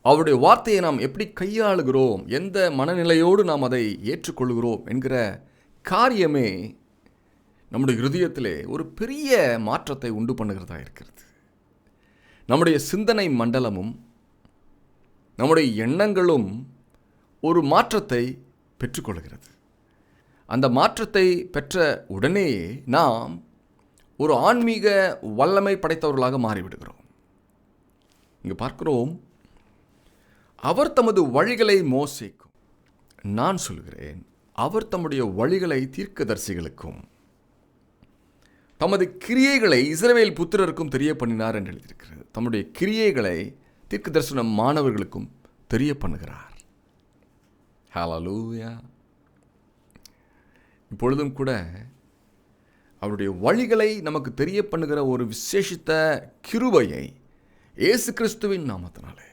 அவருடைய வார்த்தையை நாம் எப்படி கையாளுகிறோம், எந்த மனநிலையோடு நாம் அதை ஏற்றுக்கொள்கிறோம் என்கிற காரியமே நம்முடைய இருதயத்திலே ஒரு பெரிய மாற்றத்தை உண்டு பண்ணுகிறதா இருக்கிறது. நம்முடைய சிந்தனை மண்டலமும் நம்முடைய எண்ணங்களும் ஒரு மாற்றத்தை பெற்றுக்கொள்கிறது. அந்த மாற்றத்தை பெற்ற உடனேயே நாம் ஒரு ஆன்மீக வல்லமை படைத்தவர்களாக மாறிவிடுகிறோம். இங்கு பார்க்கிறோம், அவர் தமது வழிகளை மோசேக்கும், நான் சொல்கிறேன் அவர் தம்முடைய வழிகளை தீர்க்கதரிசிகளுக்கும் தமது கிரியைகளை இஸ்ரவேல் புத்திரருக்கும் தெரிய பண்ணினார் என்று எழுதியிருக்கிறது. தம்முடைய கிரியைகளை தீர்க்கதரிசன மாணவர்களுக்கும் தெரிய பண்ணுகிறார். ஹல்லேலூயா. இப்பொழுதும் கூட அவருடைய வழிகளை நமக்கு தெரிய பண்ணுகிற ஒரு விசேஷித்த கிருபையை இயேசு கிறிஸ்துவின் நாமத்தினாலே